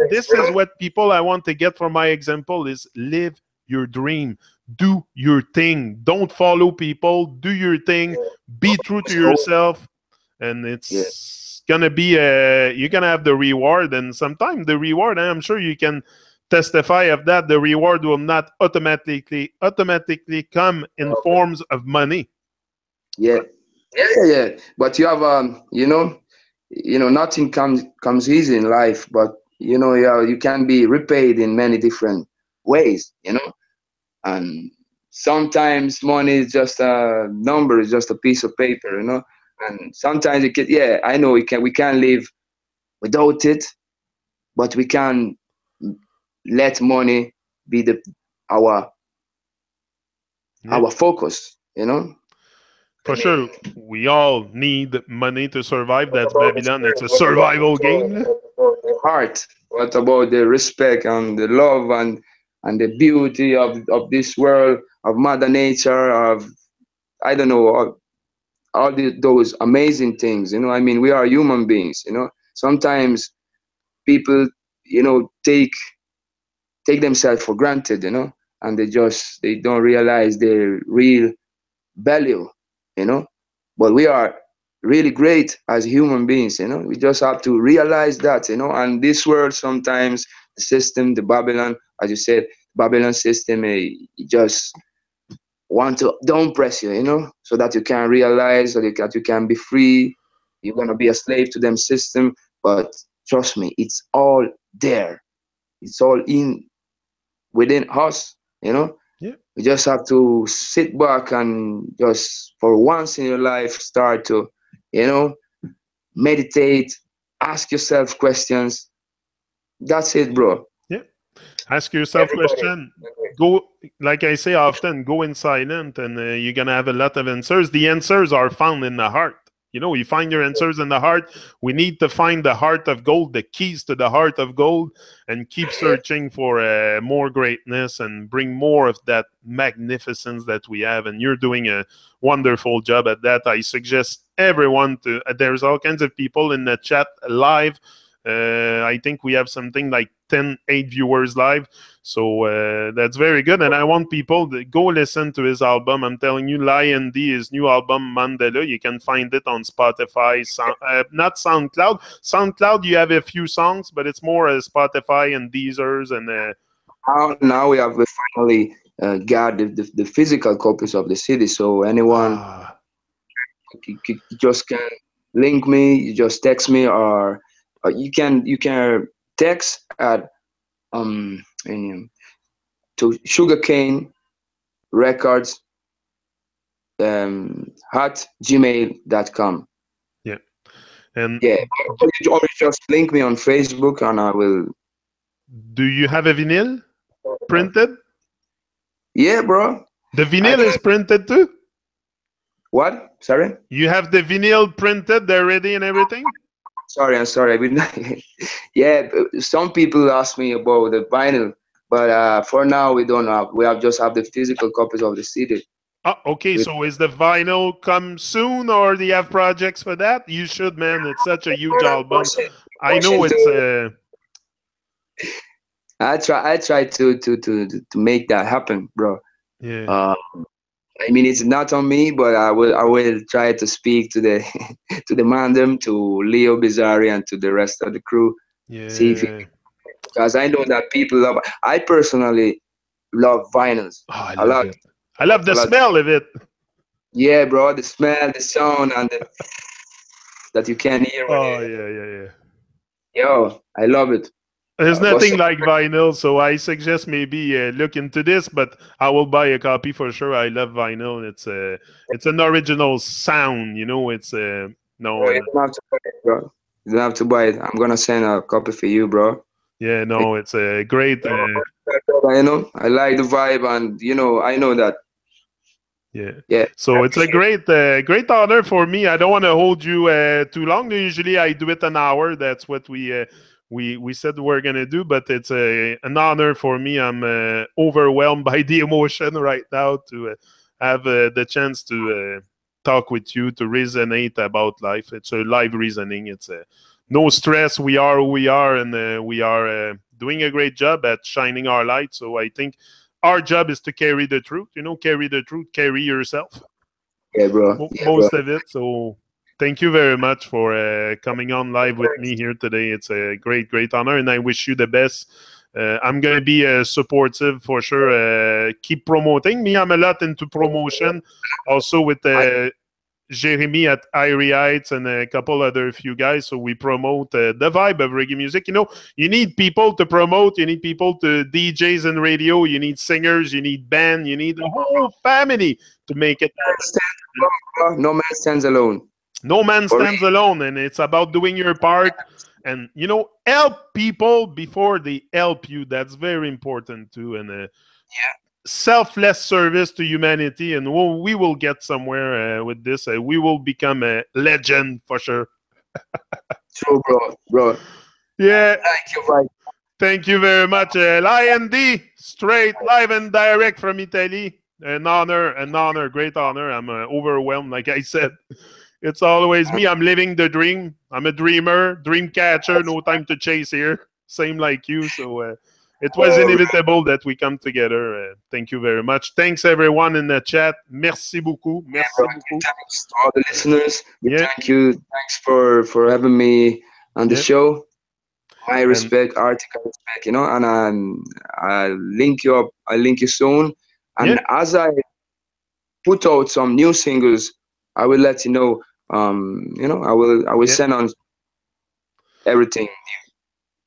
this is what people I want to get from my example is live your dream, do your thing, don't follow people, do your thing, be true to yourself, and Yeah. it's gonna be you're gonna have the reward. And sometimes the reward, I'm sure you can testify of that, the reward will not automatically come in forms of money. Yeah. Yeah. But you have nothing comes easy in life, but you can be repaid in many different ways, and sometimes money is just a number, it's just a piece of paper, and sometimes it can, yeah, I know we can live without it, but we can let money be the our Yeah. our focus, For sure, we all need money to survive. That's Babylon. It's a survival game. heart. What about the respect and the love and the beauty of this world, of Mother Nature, of I don't know, all those amazing things. I mean, we are human beings. Sometimes people, take themselves for granted. And they don't realize their real value. You know, but we are really great as human beings. We just have to realize that. And this world sometimes the system, the Babylon, as you said, Babylon system, it just want to don't press you, so that you can realize that you can be free. You're gonna be a slave to them system, but trust me, it's all there. It's all within us. Yeah, You just have to sit back and just for once in your life start to, you know, meditate, ask yourself questions. That's it, bro. yeah. Ask yourself question. Go, like I say often, go in silent, and you're gonna have a lot of answers. The answers are found in the heart. You find your answers in the heart. We need to find the heart of gold, the keys to the heart of gold, and keep searching for more greatness and bring more of that magnificence that we have. And you're doing a wonderful job at that. I suggest everyone to. There's all kinds of people in the chat live. I think we have something like 8 viewers live. So that's very good. And I want people to go listen to his album. I'm telling you, Lion D, his new album, Mandela. You can find it on Spotify, not SoundCloud. SoundCloud, you have a few songs, but it's more Spotify and Deezers. And Now we have finally got the physical copies of the CD. So anyone ah, you just can link me. You just text me, or you can text at um to sugarcane records at gmail.com. yeah. And Yeah, or just link me on Facebook and I will. do you have a vinyl printed? Yeah, bro. The I vinyl can. is printed too? What? Sorry. You have the vinyl printed, they're ready and everything? Sorry. I'm sorry. Yeah, some people ask me about the vinyl, but for now we don't have. We have just have the physical copies of the CD. Oh, okay. With So is the vinyl come soon, or do you have projects for that? You should, man. It's such a huge album. I know pushing it's to. I try to make that happen, bro. yeah, Uh, I mean, it's not on me, but I will try to speak to the to the mandem, to Leo Bizzari, and to the rest of the crew. See if yeah. because I know that people love. I personally love vinyls Oh, I a love lot, it. I love a the lot. smell of it. Yeah, bro, the smell, the sound, and that you can hear when Oh you. yeah, yeah, yeah. Yo, I love it. There's Bust nothing up. like vinyl, so I suggest maybe look into this. But I will buy a copy for sure. I love vinyl. It's an original sound. It's Bro, no, you don't have to buy it, bro. You don't have to buy it. I'm gonna send a copy for you, bro. yeah, no, it's a great. I like the vibe, and I know that. Yeah. Yeah, I So it's a appreciate it. great honor for me. I don't want to hold you too long. Usually I do it an hour. That's what we said we're gonna do. But it's an honor for me. I'm overwhelmed by the emotion right now to have the chance to talk with you, to resonate about life. It's a live reasoning. It's no stress. We are who we are, and we are doing a great job at shining our light. So I think our job is to carry the truth. Carry the truth, carry yourself, Yeah, bro. Yeah, bro. most of it. So thank you very much for coming on live with me here today. It's a great honor, and I wish you the best. I'm going to be supportive for sure. Keep promoting me. I'm a lot into promotion, also with I Jeremy at Irie Heights and a couple other few guys. So we promote the vibe of reggae music. You need people to promote. You need people to DJs and radio. You need singers. You need band. You need the whole family to make it happen. stand alone, bro. No man stands alone. No man For real. stands alone, and it's about doing your part. And help people before they help you. That's very important too. And Yeah. selfless service to humanity, and we will get somewhere with this. We will become a legend for sure. True, bro. Bro. Yeah, Like you, right. thank you very much. Lion D, straight, live and direct from Italy. An honor, great honor. I'm overwhelmed, like I said. It's always me. I'm living the dream. I'm a dreamer, dream catcher. No time to chase here. Same like you. So it was Oh, inevitable that we come together. Thank you very much. Thanks everyone in the chat. Merci beaucoup. yeah, bro. Merci beaucoup. Thanks to all the listeners. We Yeah, thank you. Thanks for having me on the yeah, show. I and respect, article respect, and I'll link you up. I'll link you soon. yeah, And as I put out some new singles, I will let you know. I will yeah. send on everything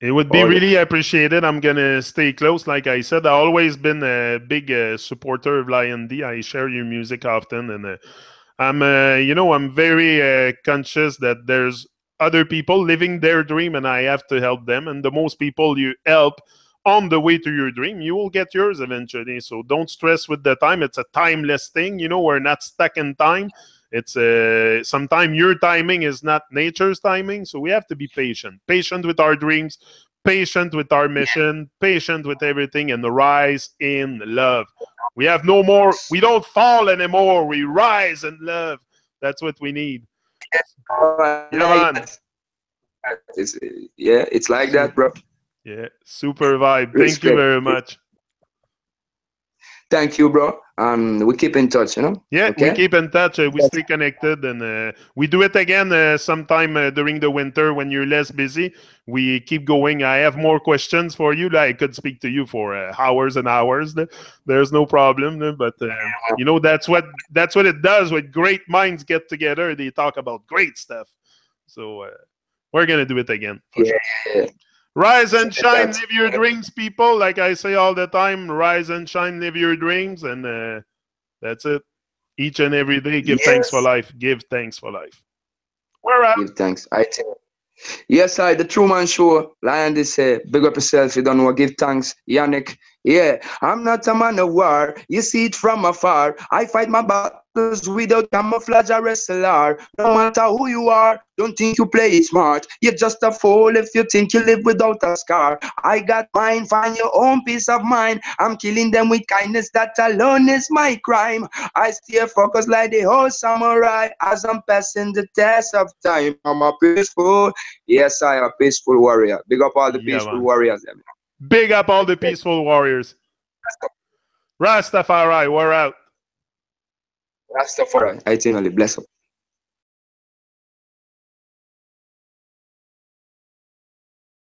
It would be all the really appreciated. I'm gonna stay close. Like I said, I've always been a big supporter of Lion D. I share your music often, and I'm very conscious that there's other people living their dream, and I have to help them. And the most people you help on the way to your dream, you will get yours eventually. So don't stress with the time. It's a timeless thing. We're not stuck in time. It's sometimes your timing is not nature's timing, so we have to be patient with our dreams, patient with our mission, patient with everything, and rise in love. We have no more. We don't fall anymore. We rise in love. That's what we need. I Yeah, like man. that. It's like that, Super. bro. Yeah, super vibe. Thank you Respect. very much. Thank you, bro. We keep in touch. Yeah, we Okay? keep in touch. We stay connected, and we do it again sometime during the winter when you're less busy. We keep going. I have more questions for you. I could speak to you for hours and hours. There's no problem. But that's what it does when great minds get together. They talk about great stuff. So we're gonna do it again for Yeah, sure. yeah. Rise and shine, That's live your dreams, people. Like I say all the time, rise and shine, live your dreams, and that's it. Each and every day, give thanks for yes. life. Give thanks for life. We're out. Give thanks. I tell you. Yes, the Truman Show. Lion this say, big up yourself. You don't know. Give thanks, Yannick. Yeah, I'm not a man of war. You see it from afar. I fight my battles without camouflage or SLR. No matter who you are, don't think you play it smart. You're just a fool if you think you live without a scar. I got mine, find your own peace of mind. I'm killing them with kindness, that alone is my crime. I stay focused like the whole samurai as I'm passing the test of time. I'm a peaceful, yes, I am a peaceful warrior. Big up all the Yeah, peaceful man. warriors. Big up all the peaceful warriors. Rastafari, we're out. Rastafari, I think only bless up.